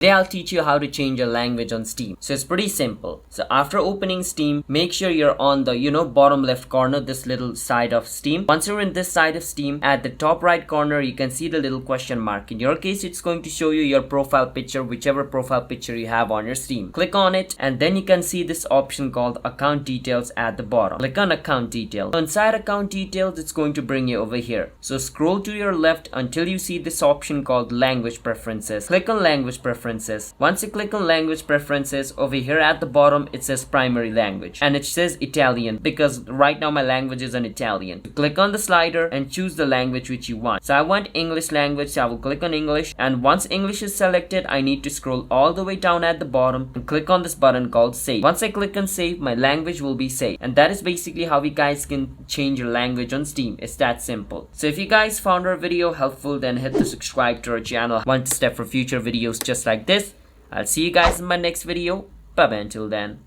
Today I'll teach you how to change a language on Steam. So it's pretty simple. So after opening Steam, make sure you're on the bottom left corner, this little side of Steam. Once you're in this side of Steam, at the top right corner you can see the little question mark. In your case, it's going to show you your profile picture, whichever profile picture you have on your Steam. Click on it and then you can see this option called account details at the bottom. Click on account details. So inside account details, it's going to bring you over here. So scroll to your left until you see this option called language preferences. Click on language preferences. Once you click on language preferences, over here at the bottom it says primary language and it says Italian because right now my language is an Italian. Click on the slider and choose the language which you want. So I want English language, so I will click on English, and once English is selected, I need to scroll all the way down at the bottom and click on this button called save. Once I click on save, my language will be saved, and that is basically how you guys can change your language on Steam. It's that simple. So if you guys found our video helpful, then hit the subscribe to our channel. One step for future videos just like this. I'll see you guys in my next video. Bye bye until then.